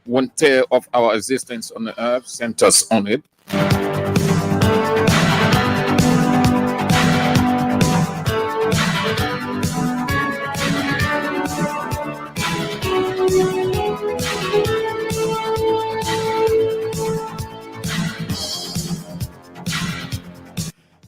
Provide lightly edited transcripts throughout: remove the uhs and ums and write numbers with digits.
One day of our existence on the earth centers on it.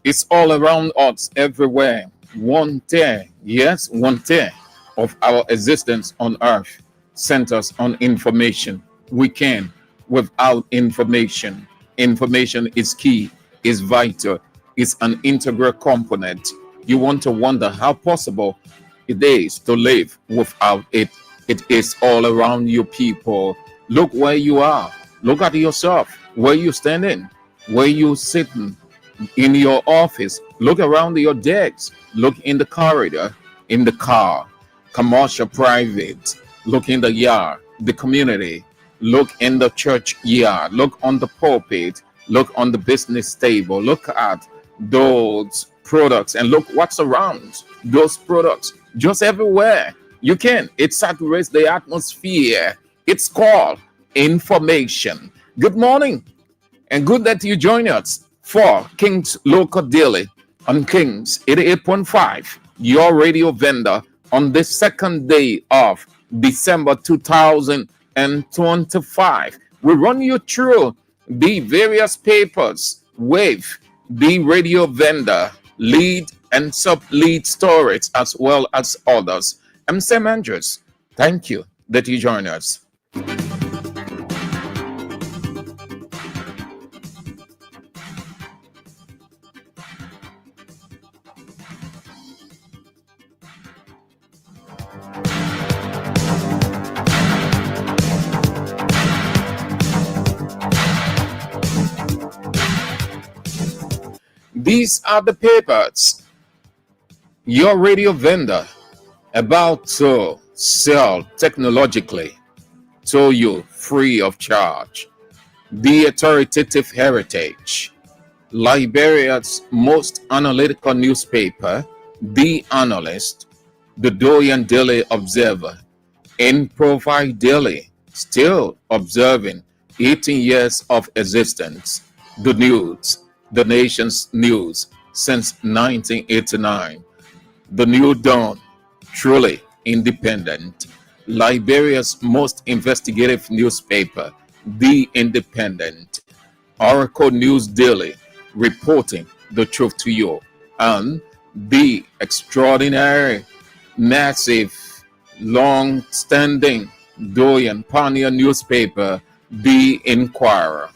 It's all around us, everywhere. One day, yes, one day of our existence on earth centers on information. We can without information. Information is key, is vital, is an integral component. You want to wonder how possible it is to live without it. It is all around you, people. Look where you are. Look at yourself. Where you standing? Where you sitting? In your office. Look around your desks. Look in the corridor, in the car, commercial, private. Look in the yard, the community. Look in the church yard. Look on the pulpit. Look on the business table. Look at those products and look what's around those products. Just everywhere you can. It saturates the atmosphere. It's called information. Good morning and good that you join us for King's Local Daily on King's 88.5, your radio vendor, on the second day of December 2025. We run you through the various papers with the radio vendor, lead and sub-lead stories, as well as others. I'm Sam Andrews. Thank you that you join us. These are the papers your radio vendor about to sell technologically to you free of charge. The Authoritative Heritage, Liberia's most analytical newspaper, The Analyst, the Doyen Daily Observer, Improvise Daily, still observing 18 years of existence, The News, the nation's news since 1989. The New Dawn, truly independent. Liberia's most investigative newspaper, The Independent. Oracle News Daily, reporting the truth to you. And the extraordinary, massive, long-standing Doyen pioneer newspaper, The Inquirer.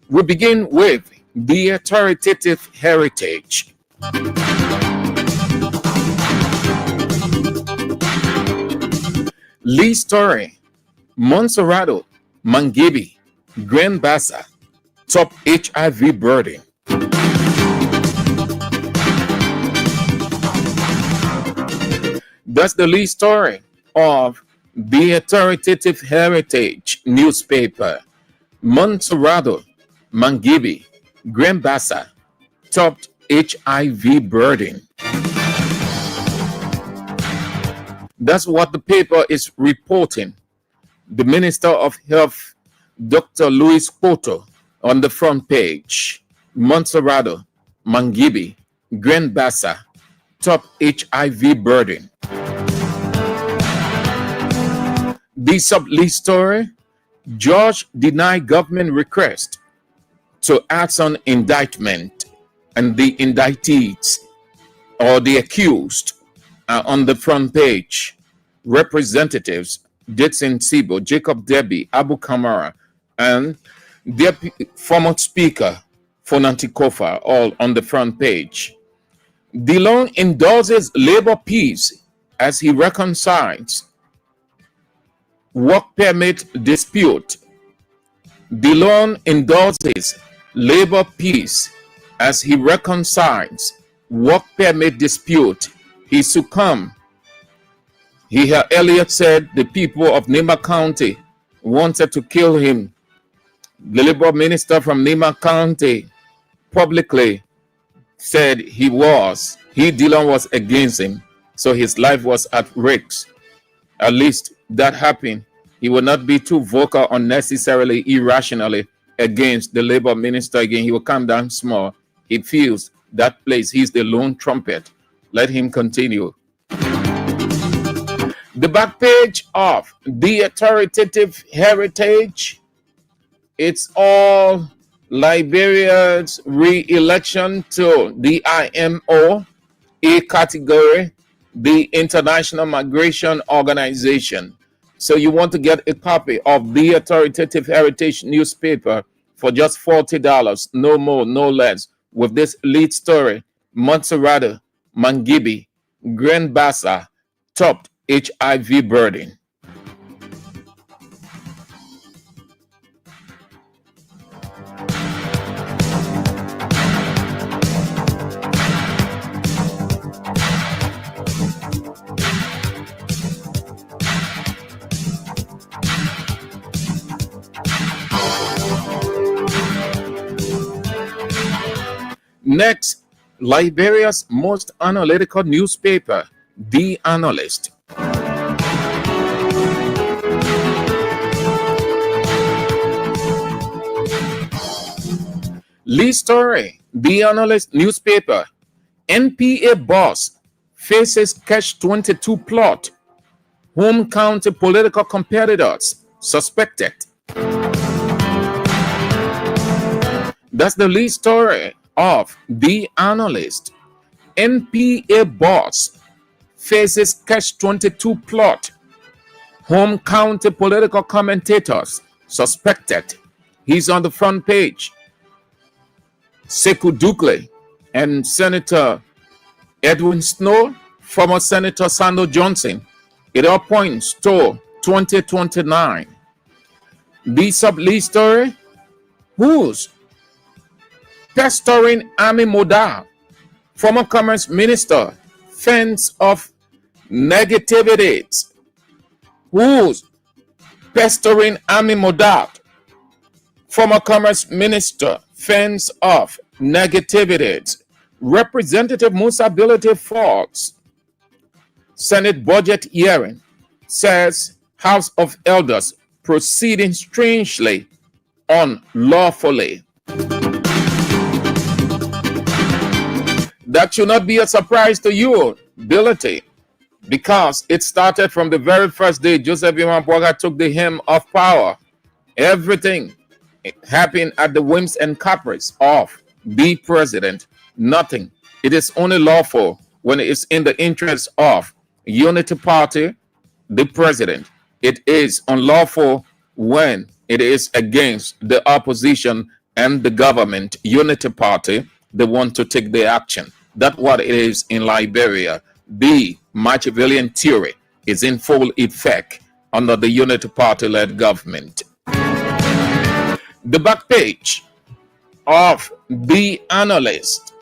We begin with the Authoritative Heritage. Lee Story, Monserrato, Mangibi, Grand Bassa, top HIV burden. That's the Lee Story of the Authoritative Heritage newspaper. Monserrato, Mangibi, Grambassa topped HIV burden. That's what the paper is reporting. The Minister of Health, Dr. Luis Poto, on the front page. Montserrado, Mangibi, Grambassa top HIV burden. The sub-lead story, Judge denied government request to act on indictment, and the indictees or the accused are on the front page. Representatives Dixon Sibo, Jacob Debbie, Abu Kamara, and their former speaker, Fonanti Kofa, all on the front page. Dillon endorses labor peace as he reconciles work permit dispute. Dillon endorses labor peace as he reconciles work permit dispute. He succumbed. Elliott said the people of Nema County wanted to kill him. The labor minister from Nema County publicly said Dillon was against him, so his life was at risk. At least that happened. He will not be too vocal unnecessarily, irrationally against the labor minister again. He will calm down small. He feels that place, he's the lone trumpet. Let him continue. The back page of the authoritative heritage, it's all Liberia's re-election to the IMO, a category, the International Migration Organization. So you want to get a copy of the authoritative heritage newspaper for just $40, no more, no less, with this lead story, Montserrado, Mangibi, Grambassa topped HIV burden. Next, Liberia's most analytical newspaper, The Analyst. Lead story, The Analyst newspaper. NPA boss faces catch-22 plot. Home county political competitors suspected. That's the lead story of The Analyst. NPA boss faces catch-22 plot. Home county political commentators suspected. He's on the front page. Sekou Dukle and Senator Edwin Snow, former Senator Sando Johnson, it all points to 2029. The sub-lead story, who's pestering Ami Moda, former Commerce Minister, fence of negativities. Who's pestering Ami Moda, former Commerce Minister, fence of negativities. Representative Musa Bility Fox, Senate budget hearing, says House of Elders proceeding strangely, unlawfully. That should not be a surprise to you, Bility, because it started from the very first day Joseph Imamboga took the helm of power. Everything happened at the whims and caprice of the president. Nothing. It is only lawful when it is in the interest of Unity Party, the president. It is unlawful when it is against the opposition and the government, Unity Party. They want to take the action. That's what it is in Liberia. The Machiavellian theory is in full effect under the Unity Party-led government. The back page of The Analyst.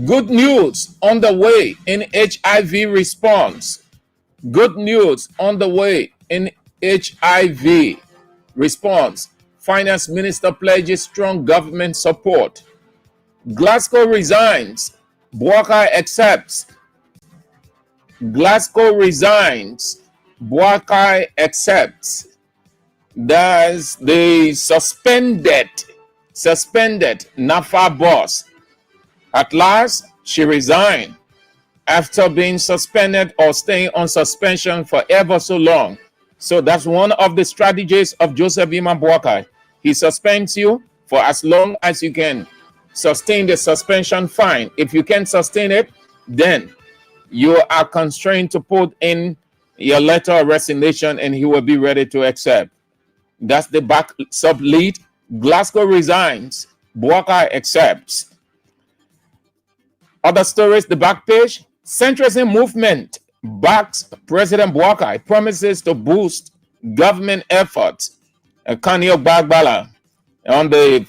Good news on the way in HIV response. Good news on the way in HIV response. Finance Minister pledges strong government support. Glasgow resigns. Boakai accepts. Glasgow resigns. Boakai accepts. That's the suspended NAFA boss. At last, she resigned after being suspended or staying on suspension for ever so long. So that's one of the strategies of Joseph Iman Boakai. He suspends you for as long as you can sustain the suspension, fine. If you can't sustain it, then you are constrained to put in your letter of resignation and he will be ready to accept. That's the back sub lead. Glasgow resigns. Boakai accepts. Other stories, the back page. Centrism movement backs President Boakai, promises to boost government efforts. Kanye Bagbala on the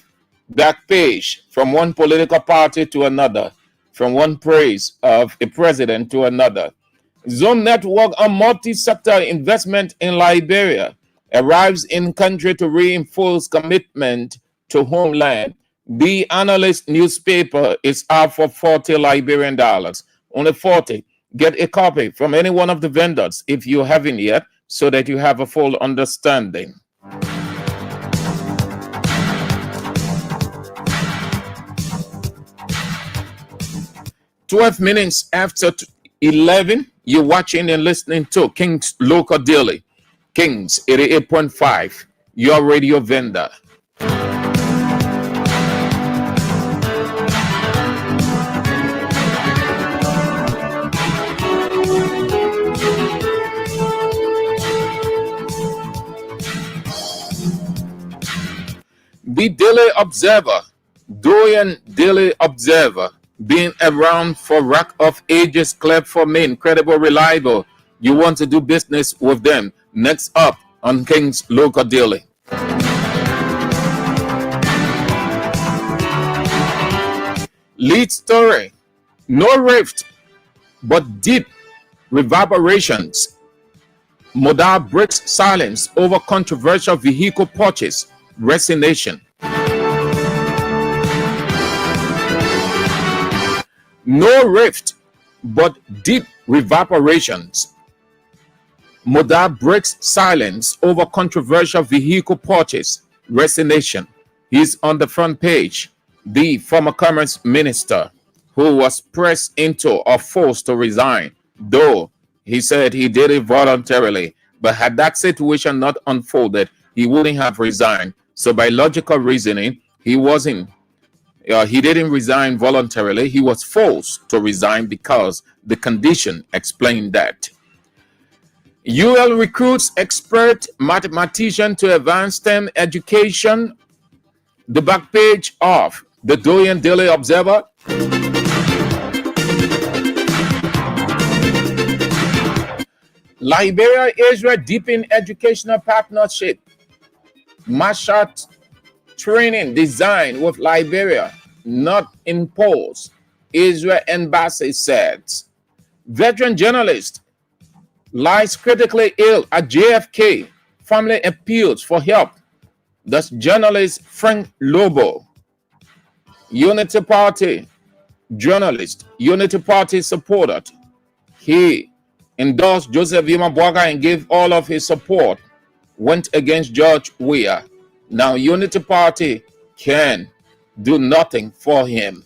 back page, from one political party to another, from one praise of a president to another. Zone Network on multi-sector investment in Liberia arrives in country to reinforce commitment to homeland. The Analyst newspaper is out for $40 Liberian dollars. Only 40. Get a copy from any one of the vendors if you haven't yet, so that you have a full understanding. "12 minutes after 11, you're watching and listening to King's Local Daily. Kings 88.5, your radio vendor. The Daily Observer, Doyen Daily Observer, been around for rack of ages, clear for me, incredible, reliable. You want to do business with them. Next up on King's Local Daily. Lead story: no rift, but deep reverberations. Modal breaks silence over controversial vehicle purchase. Resignation. No rift, but deep reverberations. Modal breaks silence over controversial vehicle purchase. Resignation. He's on the front page. The former commerce minister, who was pressed into or forced to resign, though he said he did it voluntarily. But had that situation not unfolded, he wouldn't have resigned. So by logical reasoning, he didn't resign voluntarily. He was forced to resign because the condition explained that. UL recruits expert mathematician to advance STEM education. The back page of the Doyen Daily Observer. Liberia-Israel deepen educational partnership. Mashat training design with Liberia, not imposed, Israel embassy said. Veteran journalist lies critically ill at JFK. Family appeals for help. That's journalist Frank Lobo. Unity Party journalist, Unity Party supporter. He endorsed Joseph Iman Boakai and gave all of his support. Went against George Weah. Now Unity Party can do nothing for him.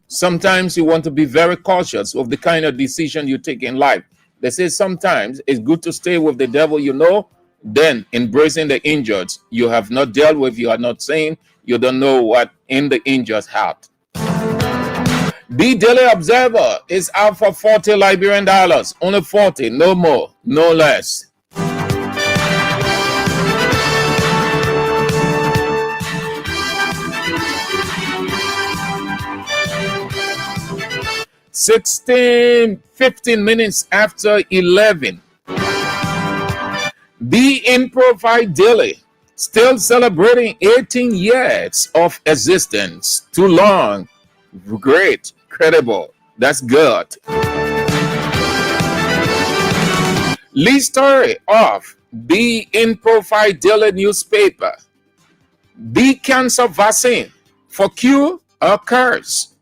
Sometimes you want to be very cautious of the kind of decision you take in life. They say sometimes it's good to stay with the devil you know, then embracing the injured you have not dealt with. You are not saying you don't know what in the injured's heart. The Daily Observer is out for $40 Liberian dollars. Only 40, no more, no less. $15 minutes after 11. The In-Profile Daily, still celebrating 18 years of existence. Too long. Great. Credible. That's good. Lead story of the In-Profile Daily newspaper. The cancer vaccine for cure or curse?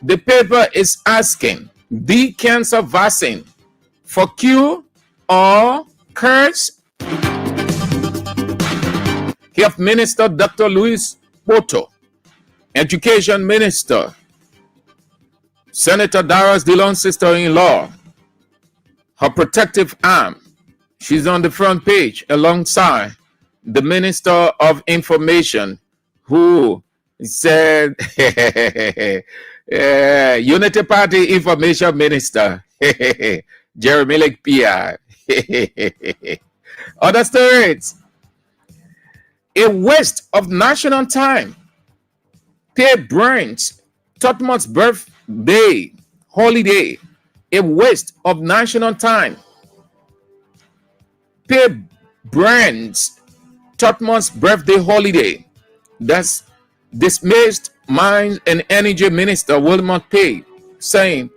The paper is asking, the cancer vaccine for cure or curse? Health Minister Dr. Luis Boto, Education Minister, Senator Dara's Dillon's sister-in-law, her protective arm. She's on the front page alongside the Minister of Information, who said, Unity Party Information Minister, Jeremy Lake Pia. Other stories. A waste of national time. Pay Brent's Tottenham's birthday holiday. A waste of national time. Pay Brent's Tottenham's birthday holiday. That's dismissed Mines and Energy Minister Wilmot Pay, saying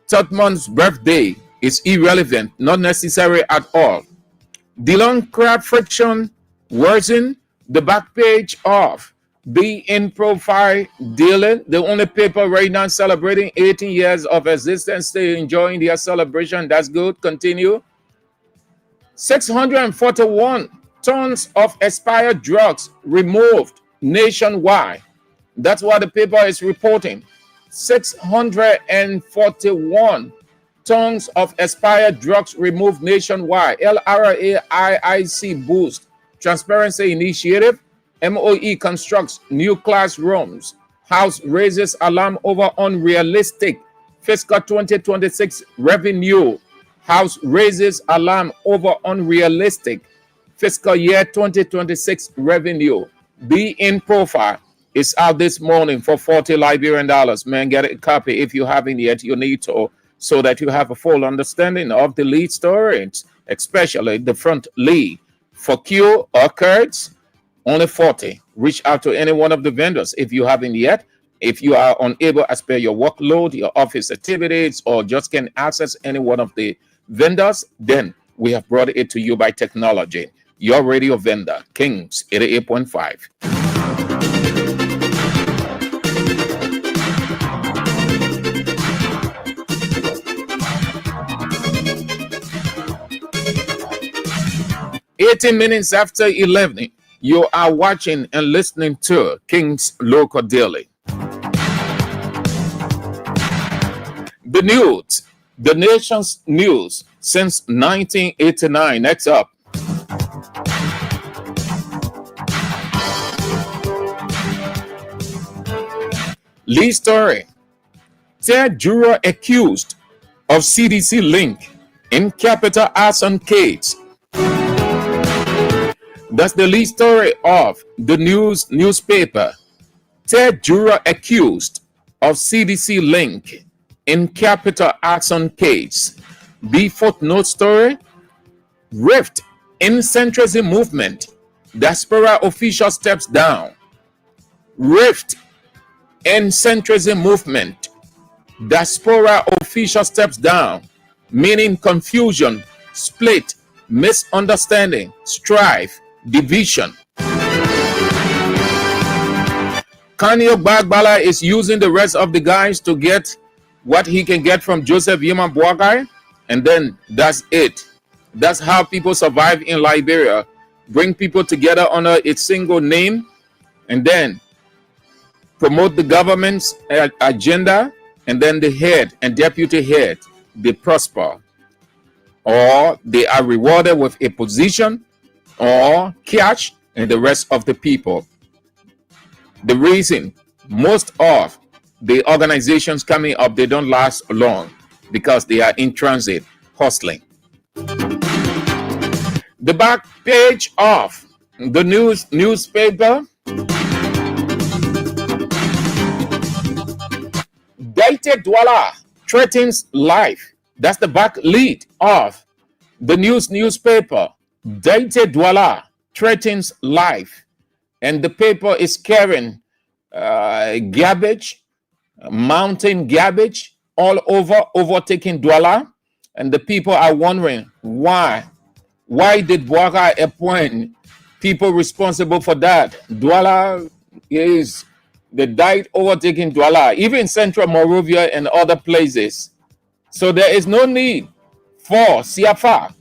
Tottenham's birthday is irrelevant, not necessary at all. Dillon crowd friction worsen the back page of the In Profile Dillon, the only paper right now celebrating 18 years of existence, still enjoying their celebration. That's good. Continue. 641 tons of expired drugs removed nationwide. That's what the paper is reporting. 641 tons of expired drugs removed nationwide. LRAIIC boost transparency initiative. MOE constructs new classrooms. House raises alarm over unrealistic fiscal 2026 revenue. House raises alarm over unrealistic fiscal year 2026 revenue. Be in profile. It's out this morning for $40 Liberian. Man, get a copy if you haven't yet. You need to, so that you have a full understanding of the lead stories, especially the front lead. For Q or cards, only 40. Reach out to any one of the vendors if you haven't yet. If you are unable to spare your workload, your office activities, or just can't access any one of the vendors, then we have brought it to you by technology. Your radio vendor, Kings 88.5. 18 minutes after 11, you are watching and listening to King's Local Daily. The news, the nation's news since 1989. Next up. Lee story. Third juror accused of CDC link in Capital Arson case. That's the lead story of the newspaper. Third juror accused of CDC link in Capital Arson case. B footnote story. Rift in centrism movement. Diaspora official steps down. Rift in centrism movement. Diaspora official steps down. Meaning confusion, split, misunderstanding, strife, division. Kanye Bagbala is using the rest of the guys to get what he can get from Joseph Yeman Boakai, and then that's it. That's how people survive in Liberia. Bring people together under a single name, and then promote the government's agenda, and then the head and deputy head, they prosper, or they are rewarded with a position or cash, and the rest of the people. The reason most of the organizations coming up, they don't last long because they are in transit, hustling. The back page of the newspaper. Dated Douala threatens life. That's the back lead of the newspaper. Dated Douala threatens life. And the paper is carrying garbage, mountain garbage all over, overtaking Douala. And the people are wondering why. Why did Boakai appoint people responsible for that. Douala is the died overtaking Douala, even Central Monrovia and other places. So there is no need for CFA.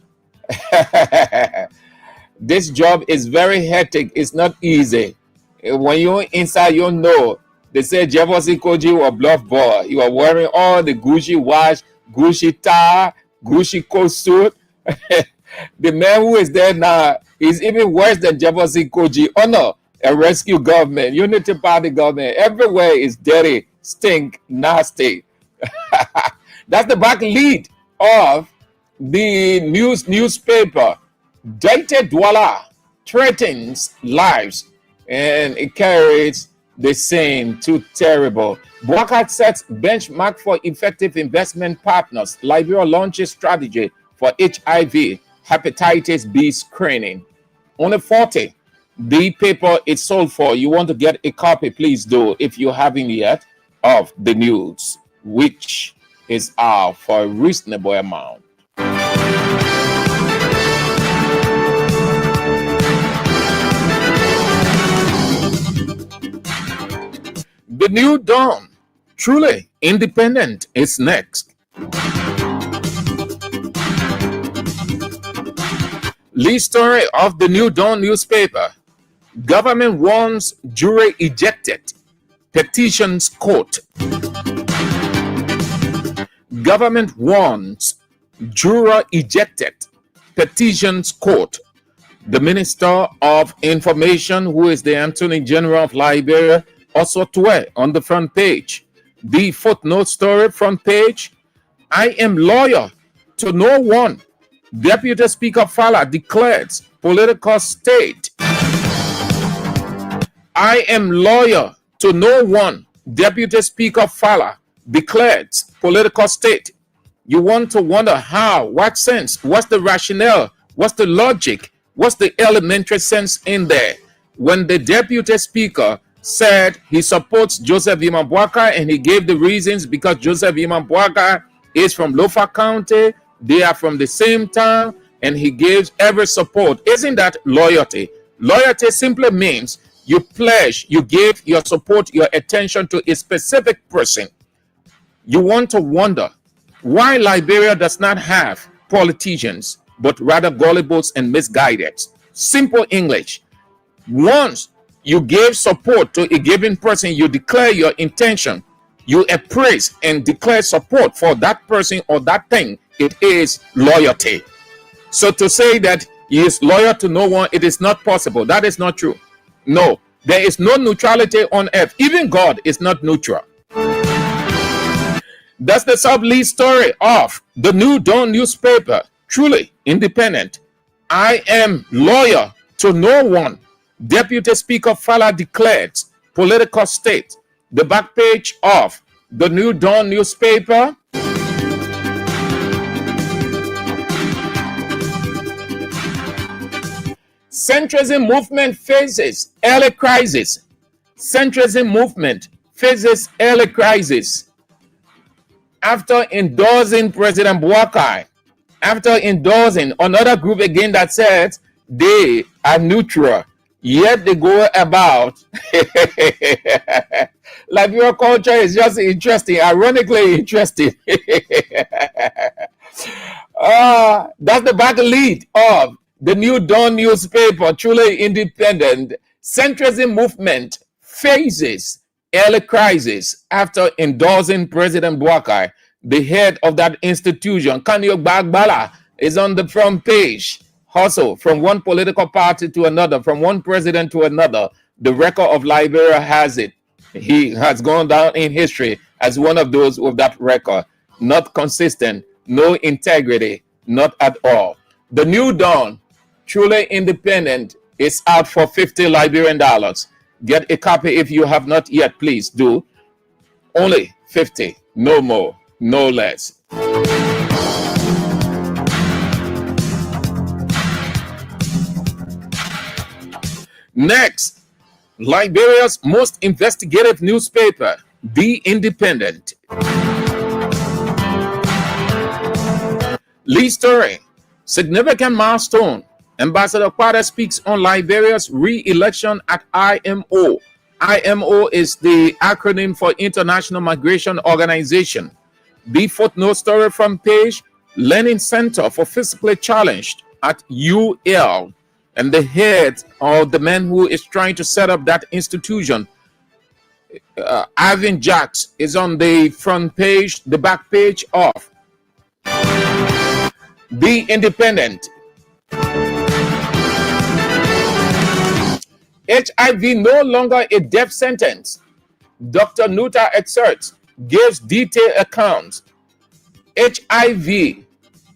This job is very hectic. It's not easy. When you're inside, you know. They say Jefferson Koji was bluff boy. You are wearing all the Gucci watch, Gucci tie, Gucci coat suit. The man who is there now is even worse than Jefferson Koji. Oh no, a rescue government, unity party government. Everywhere is dirty, stink, nasty. That's the back lead of the newspaper. Dated Douala threatens lives, and it carries the same. Too terrible. Bouakai sets benchmark for effective investment partners. Liberia launches strategy for HIV, hepatitis B screening. Only 40. The paper is sold for. You want to get a copy, please do, if you haven't yet, of the news, which is out for a reasonable amount. The New Dawn, truly independent, is next. Lead story of the New Dawn newspaper. Government wants jury ejected. Petitions court. Government wants juror ejected. Petitions court. The Minister of Information, who is the Attorney General of Liberia, also tweet on the front page. The footnote story front page. I am loyal to no one. Deputy Speaker Fala declares political state. I am loyal to no one. Deputy Speaker Fala declares political state. You want to wonder how, what sense, what's the rationale, what's the logic, what's the elementary sense in there? When the Deputy Speaker said he supports Joseph Iman Bouakai, and he gave the reasons because Joseph Iman Bouakai is from Lofa County, they are from the same town, and he gives every support. Isn't that loyalty? Loyalty simply means you pledge, you give your support, your attention to a specific person. You want to wonder why Liberia does not have politicians, but rather gullibles and misguided. Simple English. Once you give support to a given person, you declare your intention, you appraise and declare support for that person or that thing. It is loyalty. So to say that he is loyal to no one, it is not possible. That is not true. No, there is no neutrality on earth. Even God is not neutral. That's the sub-lead story of the New Dawn newspaper. Truly independent. I am loyal to no one. Deputy Speaker Fala declared political state. The back page of the New Dawn newspaper. Centrism movement faces early crisis. Centrism movement faces early crisis. After endorsing President Bouakai, after endorsing another group again that said they are neutral, yet they go about. Liberia culture is just interesting, ironically interesting. That's the back lead of the New Dawn newspaper, truly independent. Centrism movement faces early crisis after endorsing President Bouakai. The head of that institution, Kanyo Bagbala, is on the front page. Also, from one political party to another, from one president to another, the record of Liberia has it. He has gone down in history as one of those with that record. Not consistent, no integrity, not at all. The New Dawn, truly independent, is out for $50 Liberian. Get a copy if you have not yet, please do. Only 50, no more, no less. Next, Liberia's most investigative newspaper, The Independent. Lead story, significant milestone. Ambassador Kwada speaks on Liberia's re-election at IMO. IMO is the acronym for International Migration Organization. The footnote story from Page, Learning Center for Physically Challenged at UL. And the head of the man who is trying to set up that institution, Ivan Jacks, is on the front page, the back page of The Independent. HIV no longer a death sentence. Dr. Nuta excerpts gives detailed accounts. HIV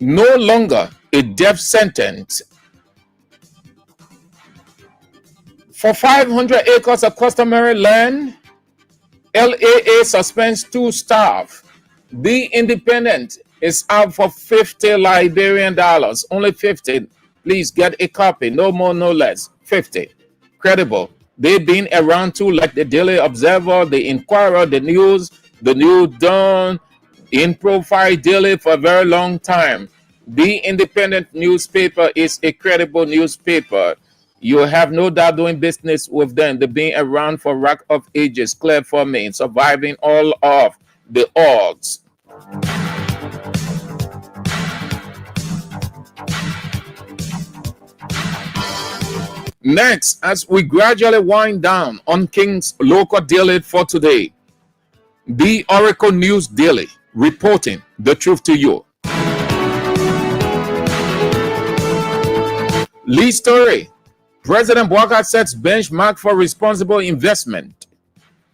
no longer a death sentence. For 500 acres of customary land, LAA suspends 2 staff. The Independent is out for 50 Liberian dollars. Only 50. Please get a copy. No more, no less. 50. Credible. They've been around too, like the Daily Observer, the Inquirer, the News, the New Dawn, In Profile Daily for a very long time. The Independent newspaper is a credible newspaper. You have no doubt doing business with them. They've been around for rack of ages, clear for me, surviving all of the odds. Next, as we gradually wind down on King's Local Daily for today, the Oracle News Daily, reporting the truth to you. Lead story. President Bouhaka sets benchmark for responsible investment.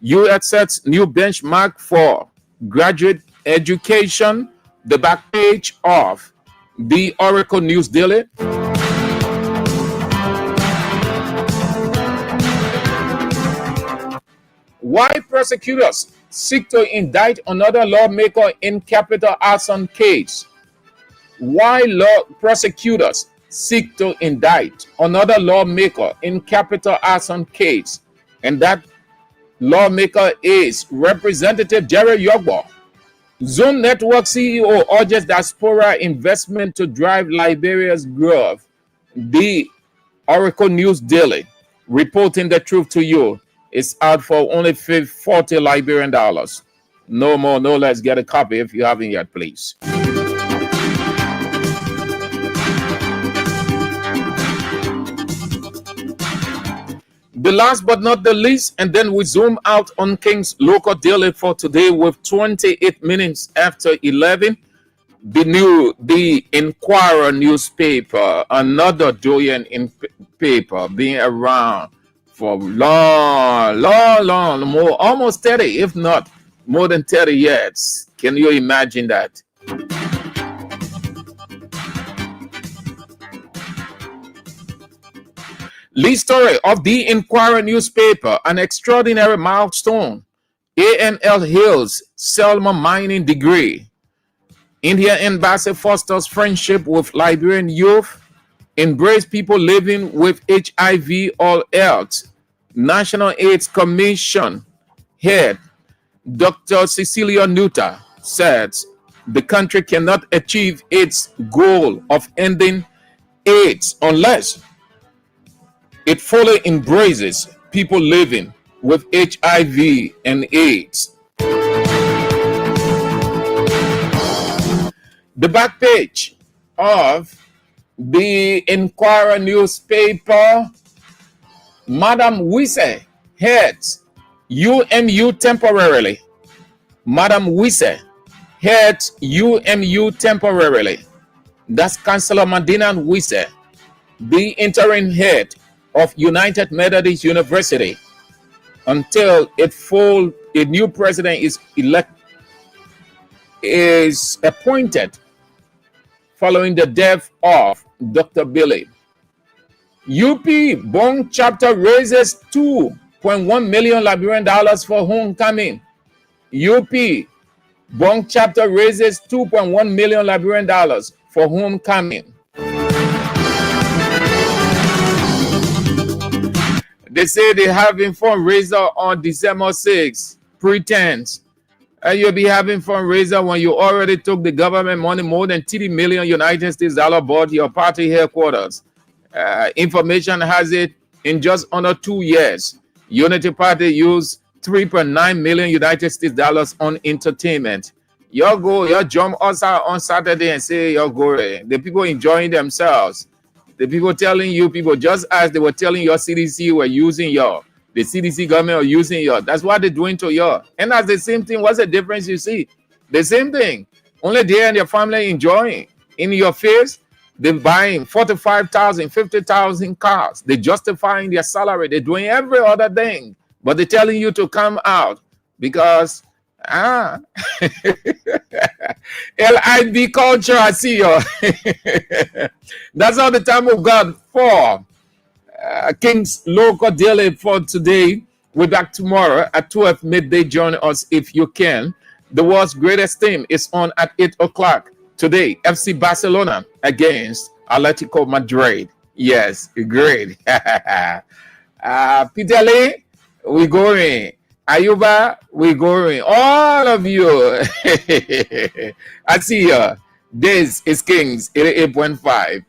U.S. sets new benchmark for graduate education. The back page of the Oracle News Daily. Why prosecutors seek to indict another lawmaker in capital arson case? Why prosecutors seek to indict another lawmaker in capital arson case? And that lawmaker is Representative Jerry Yogbo. Zone Network CEO urges diaspora investment to drive Liberia's growth. The Oracle News Daily, reporting the truth to you, is out for only 40 Liberian dollars. No more, no less. Get a copy if you haven't yet, please. The last but not the least, and then we zoom out on King's Local Daily for today with 28 minutes after 11. The Inquirer newspaper, another Doyen paper, being around for long, more, almost 30, if not more than 30 years. Can you imagine that? Lead story of the Inquirer newspaper, an extraordinary milestone. ANL Hills Selma mining degree. Indian Embassy fosters friendship with Liberian youth. Embrace people living with HIV or else. National AIDS Commission head Dr. Cecilia Nuta says the country cannot achieve its goal of ending AIDS unless it fully embraces people living with HIV and AIDS. The back page of the Inquirer newspaper, Madam Wise heads UMU temporarily. Madam Wise heads UMU temporarily. That's Councillor Madina Wise, the interim head of United Methodist University, until a new president is appointed following the death of Dr. Billy. UP Bong chapter raises 2.1 million Liberian dollars for homecoming. UP Bong chapter raises 2.1 million Liberian dollars for homecoming. They say they're having fundraiser on December 6th. Pretense. And you'll be having fundraiser when you already took the government money, more than 30 million United States dollar, bought your party headquarters. Information has it in just under 2 years, Unity Party used 3.9 million United States dollars on entertainment. You jump us out on Saturday and say you're going. The people enjoying themselves. The people telling you, people just as they were telling your CDC were using your, the CDC government are using your. That's what they're doing to you. And that's the same thing. What's the difference you see? The same thing. Only they and your family enjoying. In your face, they're buying 45,000, 50,000 cars. They're justifying their salary. They're doing every other thing. But they're telling you to come out because, LIB culture, I see you. That's all the time we've got for King's Local Daily for today. We're back tomorrow at 12 midday. Join us if you can. The world's greatest team is on at 8 o'clock today. FC Barcelona against Atletico Madrid. Yes, great. Peter Lee, we're going. Ayuba, we're going. All of you. I see you. This is Kings 88.5.